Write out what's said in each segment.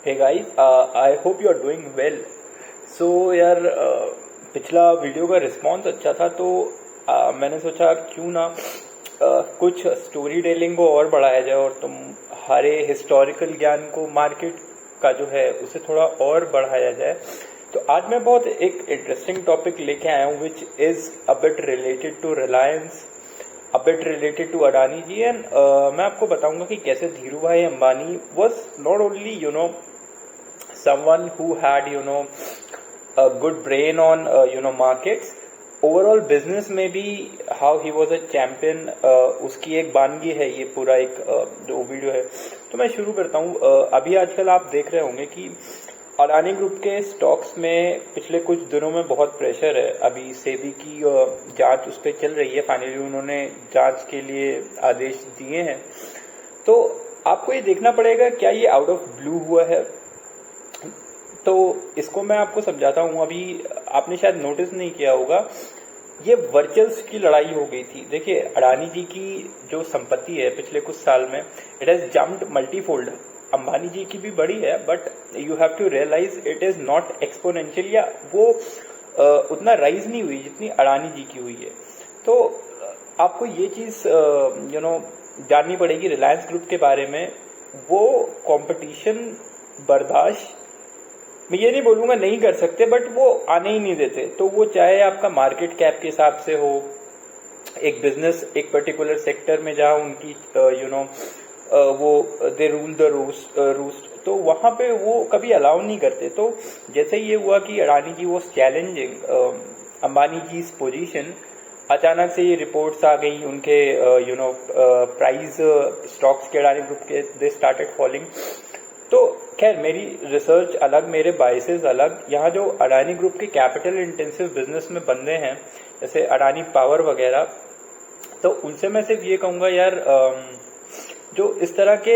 Hey guys, I hope you are doing well. So यार पिछला video का response अच्छा था तो मैंने सोचा क्यों ना कुछ स्टोरी टेलिंग को और बढ़ाया जाए और तुम्हारे हिस्टोरिकल ज्ञान को मार्केट का जो है उसे थोड़ा और बढ़ाया जाए। तो आज मैं बहुत एक इंटरेस्टिंग टॉपिक लेके आया हूँ which is a bit related to Reliance, a bit related to Adani ji, and मैं आपको बताऊंगा कि कैसे धीरू भाई Ambani was not only someone who had a good brain on markets, overall business में भी how he was a champion, उसकी एक बानगी है ये पूरा एक जो वीडियो है। तो मैं शुरू करता हूँ। अभी आजकल आप देख रहे होंगे कि अडानी ग्रुप के स्टॉक्स में पिछले कुछ दिनों में बहुत प्रेशर है। अभी सेबी की जांच उस पर चल रही है, फाइनली उन्होंने जांच के लिए आदेश दिए हैं। तो आपको ये देखना पड़ेगा क्या ये आउट ऑफ ब्लू हुआ है। तो इसको मैं आपको समझाता हूँ। अभी आपने शायद नोटिस नहीं किया होगा, ये वर्चल्स की लड़ाई हो गई थी। देखिए अडानी जी की जो संपत्ति है पिछले कुछ साल में it has jumped multifold. Ambani ji की भी बड़ी है but you have to realise it is not exponential, या वो उतना राइज नहीं हुई जितनी अडानी जी की हुई है। तो आपको ये चीज जाननी पड़ेगी रिलायंस ग्रुप के बारे में। वो कंपटीशन बर्दाश्त, मैं ये नहीं बोलूंगा नहीं कर सकते, बट वो आने ही नहीं देते। तो वो चाहे आपका मार्केट कैप के हिसाब से हो, एक बिजनेस एक पर्टिकुलर सेक्टर में जहां उनकी वो दे रूल द रूस्ट, तो वहां पे वो कभी अलाउ नहीं करते। तो जैसे ये हुआ कि अडानी जी वो चैलेंजिंग अंबानी जी पोजीशन, अचानक से ये रिपोर्ट्स आ गई उनके प्राइस स्टॉक्स के अडानी ग्रुप के दे स्टार्टेड फॉलिंग। तो खैर मेरी रिसर्च अलग, मेरे बायसेस अलग। यहाँ जो अडानी ग्रुप के कैपिटल इंटेंसिव बिजनेस में बंदे हैं जैसे अडानी पावर वगैरह, तो उनसे मैं सिर्फ ये कहूंगा यार, जो इस तरह के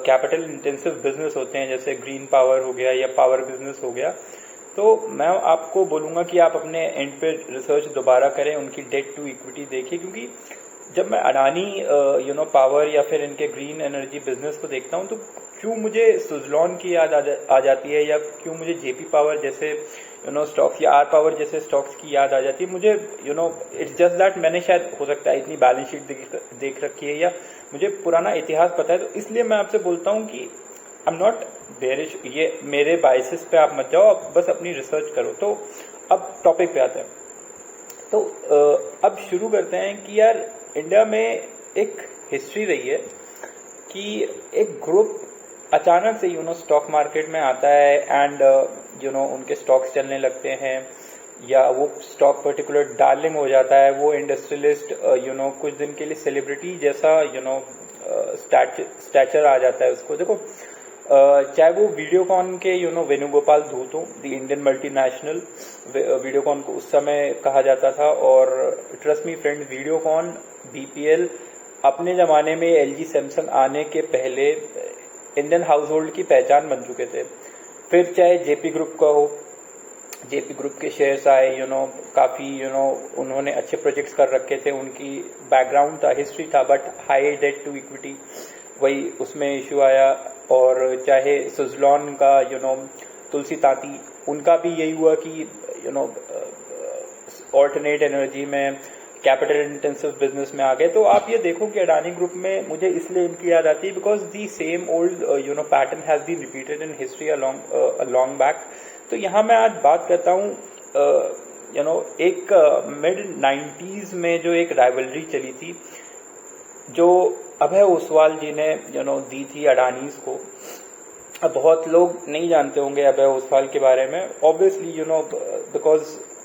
कैपिटल इंटेंसिव बिजनेस होते हैं जैसे ग्रीन पावर हो गया या पावर बिजनेस हो गया, तो मैं आपको बोलूंगा कि आप अपने एंड पे रिसर्च दोबारा करें, उनकी डेट टू इक्विटी देखिए। क्योंकि जब मैं अडानी पावर या फिर इनके ग्रीन एनर्जी बिजनेस को देखता हूं तो क्यों मुझे सुजलॉन की याद आ जाती है, या क्यों मुझे जेपी पावर जैसे स्टॉक्स या आर पावर जैसे स्टॉक्स की याद आ जाती है। मुझे इट्स जस्ट दैट मैंने शायद हो सकता है इतनी बैलेंस शीट देख रखी है या मुझे पुराना इतिहास पता है, तो इसलिए मैं आपसे बोलता हूं कि आई एम नॉट बेरिश। ये मेरे बायसेस पे आप मत जाओ, आप बस अपनी रिसर्च करो। तो अब टॉपिक पे आते हैं। तो अब शुरू करते हैं कि यार इंडिया में एक हिस्ट्री रही है कि एक ग्रुप अचानक से स्टॉक मार्केट में आता है एंड उनके स्टॉक्स चलने लगते हैं, या वो स्टॉक पर्टिकुलर डार्लिंग हो जाता है। वो इंडस्ट्रियलिस्ट कुछ दिन के लिए सेलिब्रिटी जैसा स्टैचर आ जाता है उसको। देखो चाहे वो वीडियोकॉन के वेणुगोपाल धूत हो, द इंडियन मल्टीनेशनल, वीडियोकॉन को उस समय कहा जाता था। और trust me friend, Videocon, BPL अपने जमाने में एलजी सैमसंग आने के पहले इंडियन हाउस होल्ड की पहचान बन चुके थे। फिर चाहे जेपी ग्रुप का हो, जेपी ग्रुप के शेयर्स आए, काफी उन्होंने अच्छे प्रोजेक्ट्स कर रखे थे, उनकी बैकग्राउंड था, हिस्ट्री था, but high debt to equity वही उसमें इश्यू आया। और चाहे सुजलॉन का तुलसी तांती, उनका भी यही हुआ कि ऑल्टरनेट एनर्जी में कैपिटल इंटेंसिव बिजनेस में आ गए। तो आप ये देखो कि अडानी ग्रुप में मुझे इसलिए इनकी याद आती है because the same old pattern has been repeated in history along back. तो यहाँ मैं आज बात करता हूँ एक मिड 90s में जो एक राइवलरी चली थी जो अभय ओसवाल जी ने दी थी अडानीज को। अब बहुत लोग नहीं जानते होंगे अभय ओसवाल के बारे में, ऑब्वियसली बिकॉज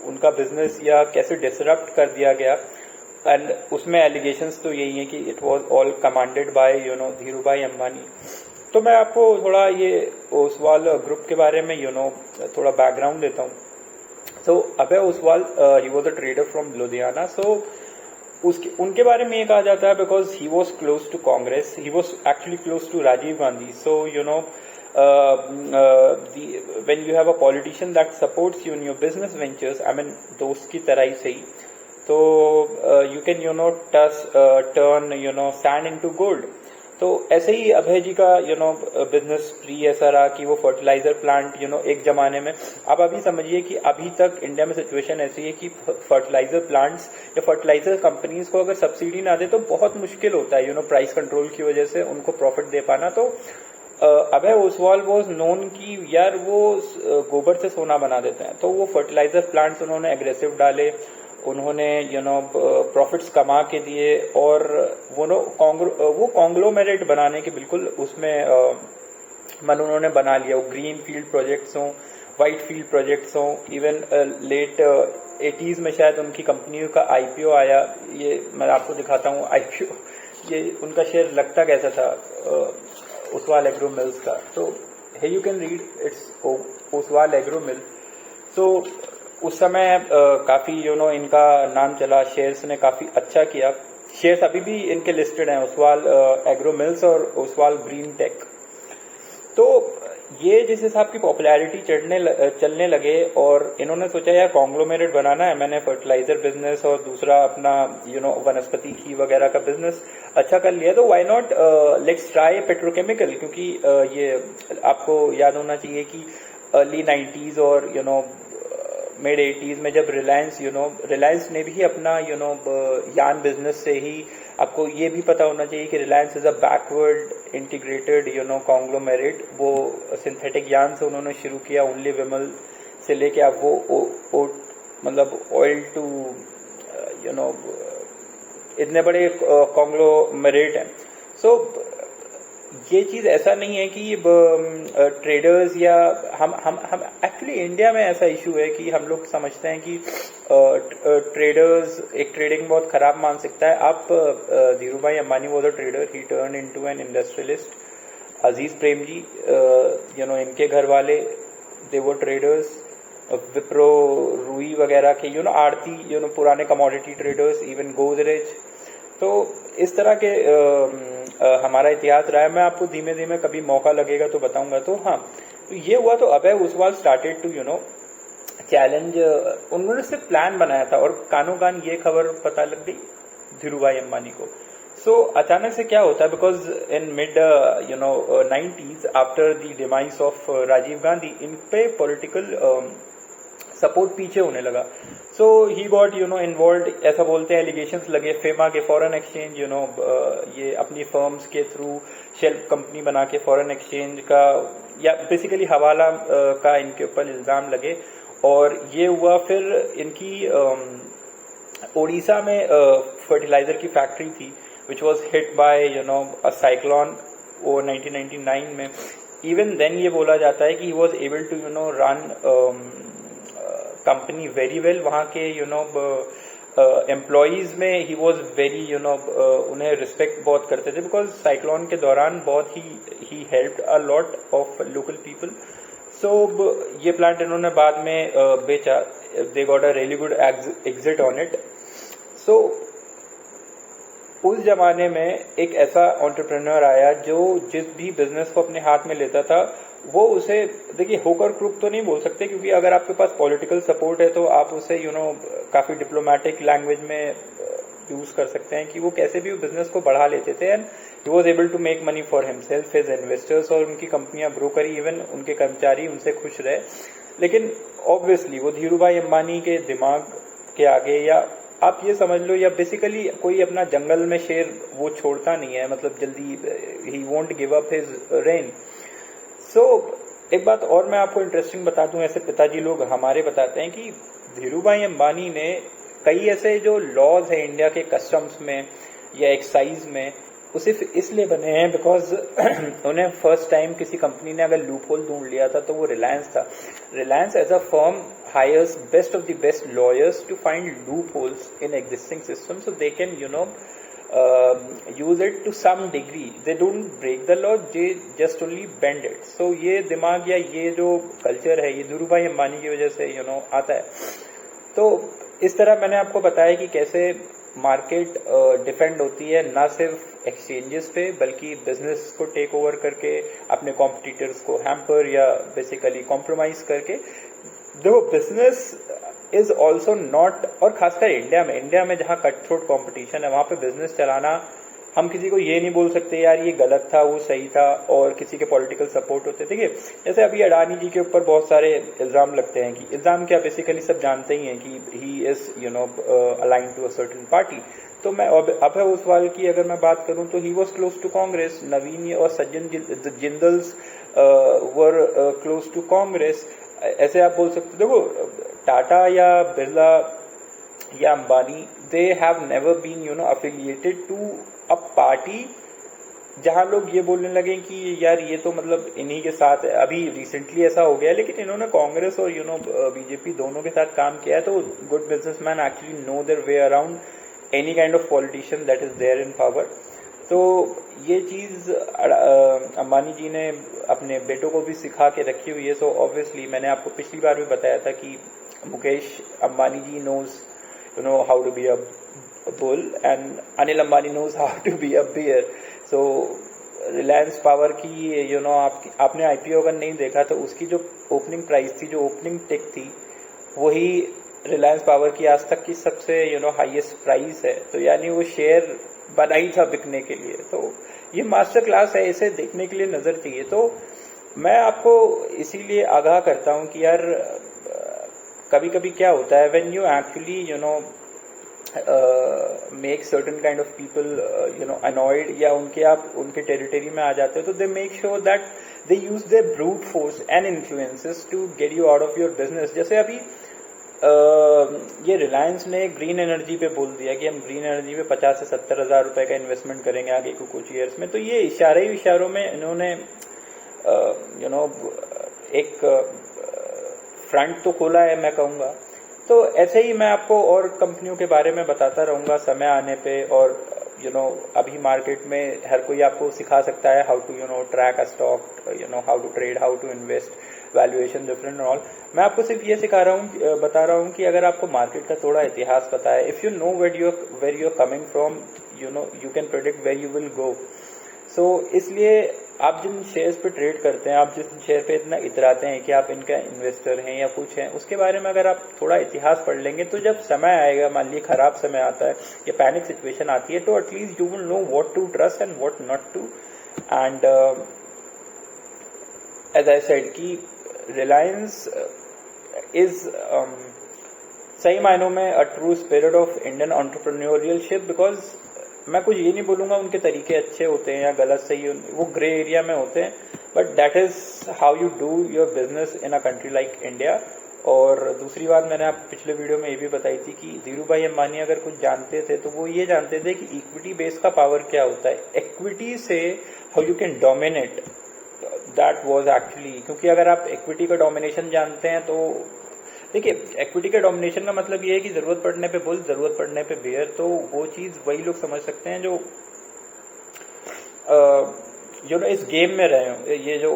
उनका बिजनेस या कैसे डिसरप्ट कर दिया गया, एंड उसमें एलिगेशंस तो यही है कि it was all commanded by Dhiru भाई अंबानी। तो मैं आपको थोड़ा ये ओसवाल ग्रुप के बारे में थोड़ा बैकग्राउंड देता हूँ। तो Abhay Oswal he was a trader from Ludhiana. So उनके बारे में ये कहा जाता है because he was close to Congress, he was actually close to Rajiv Gandhi. So when you have a politician that supports you in your business ventures, I mean दोस्त की तरह ही सही, तो you can turn sand into gold. तो ऐसे ही अभय जी का business tree ऐसा रहा कि वो फर्टिलाइजर प्लांट एक जमाने में, आप अभी समझिए कि अभी तक इंडिया में सिचुएशन ऐसी है कि फर्टिलाइजर प्लांट्स या फर्टिलाइजर कंपनीज को अगर सब्सिडी ना दे तो बहुत मुश्किल होता है प्राइस कंट्रोल की वजह से उनको प्रॉफिट दे पाना। तो अभय ओसवाल वॉज नोन कि यार वो गोबर से सोना बना देते हैं, तो वो फर्टिलाइजर प्लांट्स उन्होंने एग्रेसिव डाले, उन्होंने प्रॉफिट्स कमा के दिए, और वो कॉन्ग्लोमेरेट बनाने के बिल्कुल उसमें मन उन्होंने बना लिया। वो ग्रीन फील्ड प्रोजेक्ट्स हों, व्हाइट फील्ड प्रोजेक्ट्स हों, इवन लेट 80s में शायद उनकी कंपनी का आईपीओ आया। ये मैं आपको दिखाता हूँ आईपीओ, ये उनका शेयर लगता कैसा था ओसवाल एग्रो मिल्स का। तो है you can read it's Oswal agro mill. So उस समय काफी इनका नाम चला, शेयर्स ने काफी अच्छा किया। शेयर्स अभी भी इनके लिस्टेड हैं, ओसवाल एग्रो मिल्स और ओसवाल ग्रीन टेक। तो ये जिस हिसाब की पॉपुलैरिटी चलने लगे और इन्होंने सोचा यार कॉन्ग्लोमेरेट बनाना है, मैंने फर्टिलाइजर बिजनेस और दूसरा अपना वनस्पति घी वगैरह का बिजनेस अच्छा कर लिया, तो why not let's try petrochemical. क्योंकि ये आपको याद होना चाहिए कि अर्ली 90s और मिड 80s में जब रिलायंस ने भी अपना यान बिजनेस से ही, आपको ये भी पता होना चाहिए कि Reliance is a backward integrated conglomerate. वो सिंथेटिक यान से उन्होंने शुरू किया, ओनली विमल से लेके आप वो मतलब ऑयल टू इतने बड़े कॉन्ग्लोमेरेट हैं। सो ये चीज ऐसा नहीं है कि ट्रेडर्स या हम एक्चुअली इंडिया में ऐसा इशू है कि हम लोग समझते हैं कि ट्रेडर्स एक ट्रेडिंग बहुत खराब मानसिकता है। आप धीरू भाई Ambani was a trader, he turn into an industrialist. Azim Premji इनके घर वाले दे वर ट्रेडर्स। विप्रो रूई वगैरह के आरती पुराने कमोडिटी ट्रेडर्स, इवन गोदरेज। तो इस तरह के हमारा इतिहास रहा है। मैं आपको धीमे धीमे कभी मौका लगेगा तो बताऊंगा। तो हाँ, तो ये हुआ। तो Abhay Oswal started to challenge. उन्होंने सिर्फ प्लान बनाया था और कानो कान ये खबर पता लग गई धीरू भाई अंबानी को। सो अचानक से क्या होता है, because in mid 90s after the demise of Rajiv Gandhi, इन पे पॉलिटिकल सपोर्ट पीछे होने लगा। सो ही गॉट इन्वॉल्व, ऐसा बोलते हैं, एलिगेशंस लगे फेमा के फॉरेन एक्सचेंज ये अपनी फर्म्स के थ्रू शेल्फ कंपनी बना के फॉरेन एक्सचेंज का या बेसिकली हवाला का इनके ऊपर इल्जाम लगे। और ये हुआ फिर इनकी ओडिशा में फर्टिलाइजर की फैक्ट्री थी which was hit by a cyclone वो 1999 में। इवन देन ये बोला जाता है कि he was able to run company very well. वहाँ के एम्प्लॉयज में ही वॉज वेरी उन्हें रिस्पेक्ट बहुत करते थे, बिकॉज साइक्लोन के दौरान बहुत he helped a lot of local people. So ये प्लांट इन्होंने बाद में बेचा। They got a really good exit on it. So उस जमाने में एक ऐसा एंटरप्रेन्योर आया जो जिस भी बिजनेस को अपने हाथ में लेता था वो उसे, देखिए होकर क्रुक तो नहीं बोल सकते, क्योंकि अगर आपके पास पॉलिटिकल सपोर्ट है तो आप उसे काफी डिप्लोमेटिक लैंग्वेज में यूज कर सकते हैं कि वो कैसे भी बिजनेस को बढ़ा लेते थे। And he was able to make money for himself, his investors, और उनकी कंपनियां ग्रो करी, इवन उनके कर्मचारी उनसे खुश रहे। लेकिन ऑब्वियसली वो धीरू भाई अंबानी के दिमाग के आगे, या आप ये समझ लो, या बेसिकली कोई अपना जंगल में शेर वो छोड़ता नहीं है, मतलब जल्दी, he won't give up his reign. So एक बात और मैं आपको इंटरेस्टिंग बता दूं, ऐसे पिताजी लोग हमारे बताते हैं कि धीरू भाई अंबानी ने कई ऐसे जो लॉज है इंडिया के कस्टम्स में या एक्साइज में, वो सिर्फ इसलिए बने हैं बिकॉज उन्हें फर्स्ट टाइम किसी कंपनी ने अगर लूप होल ढूंढ लिया था तो वो रिलायंस था। Reliance as a firm hires best of the best lawyers to find loopholes in existing system, so they can use it to some degree. They don't break the law, they just only bend it. So ये दिमाग या ये जो culture है ये धीरू भाई अंबानी की वजह से आता है। तो इस तरह मैंने आपको बताया कि कैसे मार्केट डिफेंड होती है ना सिर्फ एक्सचेंजेस पे बल्कि बिजनेस को टेक ओवर करके, अपने कॉम्पिटिटर्स को हैम्पर या बेसिकली कॉम्प्रोमाइज करके। देखो बिजनेस इज ऑल्सो नॉट, और खासकर इंडिया में जहां कट थ्रोट कॉम्पिटिशन है वहां पे बिजनेस चलाना हम किसी को ये नहीं बोल सकते यार ये गलत था वो सही था, और किसी के पॉलिटिकल सपोर्ट होते। देखिए जैसे अभी अडानी जी के ऊपर बहुत सारे इल्जाम लगते हैं, कि इल्जाम क्या, बेसिकली सब जानते ही हैं कि he is align to a certain party. तो मैं अभय ओसवाल की अगर मैं बात करूं तो he was close to Congress, Naveen और Sajjan Jindals were close to Congress. ऐसे आप बोल सकते, देखो टाटा या बिरला या Ambani, they have never been affiliated to a party जहां लोग ये बोलने लगे कि यार ये तो मतलब इन्हीं के साथ है। अभी रिसेंटली ऐसा हो गया, लेकिन इन्होंने कांग्रेस और बीजेपी दोनों के साथ काम किया है। तो good businessman actually know their way around any kind of politician that is there in power. तो ये चीज अंबानी जी ने अपने बेटों को भी सिखा के रखी हुई है। सो ऑब्वियसली मैंने आपको पिछली बार भी बताया था कि मुकेश अंबानी जी knows how to be a bull and Anil Ambani knows how to be a bear. So Reliance power की आपने आईपीओ अगर नहीं देखा तो उसकी जो ओपनिंग प्राइस थी, जो ओपनिंग टिक थी, वही रिलायंस पावर की आज तक की सबसे हाईएस्ट प्राइस है। तो यानी वो शेयर बना ही था बिकने के लिए। तो ये मास्टर क्लास है, इसे देखने के लिए नजर चाहिए। तो मैं आपको इसीलिए आगाह करता हूं कि यार कभी कभी क्या होता है, when you actually make certain kind of people annoyed, या उनके टेरिटरी में आ जाते हो, तो they make sure that they use their brute force and influences to get you out of your business. जैसे अभी ये रिलायंस ने ग्रीन एनर्जी पे बोल दिया कि हम ग्रीन एनर्जी पे 50 से 70 हजार रुपए का इन्वेस्टमेंट करेंगे आगे को कुछ ईयर्स में। तो ये इशारों में इन्होंने एक फ्रंट तो खोला है मैं कहूंगा। तो ऐसे ही मैं आपको और कंपनियों के बारे में बताता रहूंगा समय आने पे। और अभी मार्केट में हर कोई आपको सिखा सकता है how to track a stock, how to trade, how to invest, valuation different all. मैं आपको सिर्फ ये बता रहा हूँ कि अगर आपको मार्केट का थोड़ा इतिहास पता है, if you know where you are coming from, you can predict where you will go. So इसलिए आप जिन शेयर्स पे ट्रेड करते हैं, आप जिस शेयर पे इतना इतराते हैं कि आप इनका इन्वेस्टर हैं या कुछ हैं, उसके बारे में अगर आप थोड़ा इतिहास पढ़ लेंगे, तो जब समय आएगा, मान लीजिए खराब समय आता है या पैनिक सिचुएशन आती है, तो at least you will know what to trust and what not to. And as I said कि रिलायंस इज सही मायनों में a true spirit of Indian entrepreneurialship. Because मैं कुछ ये नहीं बोलूंगा उनके तरीके अच्छे होते हैं या गलत सही, वो ग्रे एरिया में होते हैं, but that is how you do your business in a country like India. और दूसरी बात मैंने आप पिछले वीडियो में ये भी बताई थी कि धीरू भाई अंबानी अगर कुछ जानते थे तो वो ये जानते थे कि इक्विटी बेस का पावर क्या होता है, इक्विटी से how you can dominate, that was actually. क्योंकि अगर आप इक्विटी का डोमिनेशन जानते हैं तो देखिए, इक्विटी का डोमिनेशन का मतलब ये है कि जरूरत पड़ने पे बुल, जरूरत पड़ने पे बेयर। तो वो चीज वही लोग समझ सकते हैं जो इस गेम में रहे हो। ये जो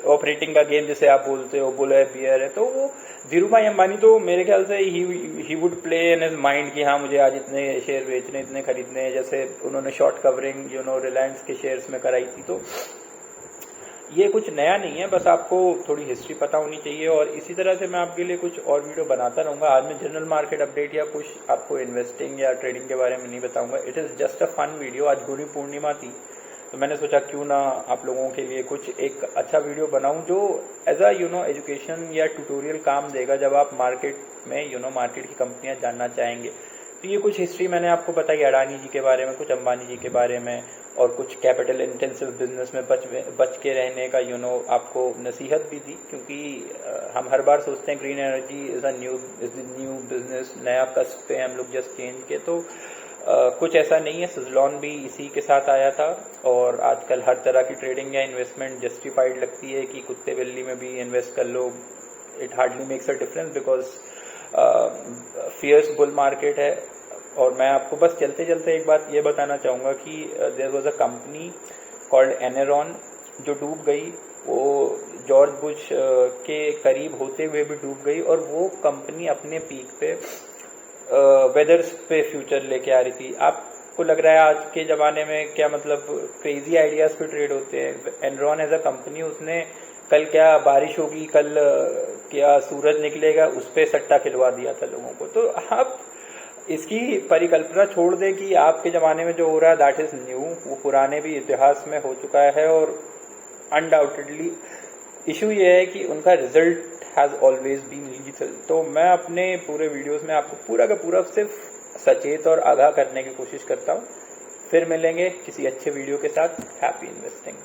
ऑपरेटिंग का गेम जिसे आप बोलते हो, बुल है बियर है, तो वो धीरू भाई अंबानी तो मेरे ख्याल से he would play in his mind कि हाँ मुझे आज इतने शेयर बेचने, इतने खरीदने, जैसे उन्होंने शॉर्ट कवरिंग रिलायंस के शेयर्स में कराई थी। तो ये कुछ नया नहीं है, बस आपको थोड़ी हिस्ट्री पता होनी चाहिए। और इसी तरह से मैं आपके लिए कुछ और वीडियो बनाता रहूंगा। आज मैं जनरल मार्केट अपडेट या कुछ आपको इन्वेस्टिंग या ट्रेडिंग के बारे में नहीं बताऊंगा। It is just a fun video. आज गुरु पूर्णिमा थी तो मैंने सोचा क्यों ना आप लोगों के लिए कुछ एक अच्छा वीडियो बनाऊं जो एज अ एजुकेशन या ट्यूटोरियल काम देगा जब आप मार्केट में मार्केट की कंपनियां जानना चाहेंगे। तो ये कुछ हिस्ट्री मैंने आपको बताई अडानी जी के बारे में, कुछ अंबानी जी के बारे में, और कुछ कैपिटल इंटेंसिव बिजनेस में बच के रहने का आपको नसीहत भी दी। क्योंकि हम हर बार सोचते हैं green energy is new business, नया कस्प पे हम लोग जस्ट चेंज के, तो कुछ ऐसा नहीं है। सुजलॉन भी इसी के साथ आया था। और आजकल हर तरह की ट्रेडिंग या इन्वेस्टमेंट जस्टिफाइड लगती है कि कुत्ते बिल्ली में भी इन्वेस्ट कर लो। It hardly makes a difference because fierce bull market है। और मैं आपको बस चलते चलते एक बात ये बताना चाहूंगा कि there was a company called Enron जो डूब गई। वो जॉर्ज बुश के करीब होते हुए भी डूब गई, और वो कंपनी अपने पीक पे वेदर्स पे फ्यूचर लेके आ रही थी। आपको लग रहा है आज के जमाने में क्या मतलब क्रेजी आइडियाज पे ट्रेड होते हैं। एनरॉन एज अ कंपनी, उसने कल क्या बारिश होगी, कल क्या सूरज निकलेगा, उस पे सट्टा खिलवा दिया था लोगों को। तो आप इसकी परिकल्पना छोड़ दें कि आपके ज़माने में जो हो रहा है दैट इज़ न्यू, वो पुराने भी इतिहास में हो चुका है और अनडाउटेडली इशू ये है कि उनका result has always been lethal. तो मैं अपने पूरे वीडियोस में आपको पूरा का पूरा सिर्फ सचेत और आगाह करने की कोशिश करता हूँ। फिर मिलेंगे किसी अच्छे वीडियो के साथ। Happy investing.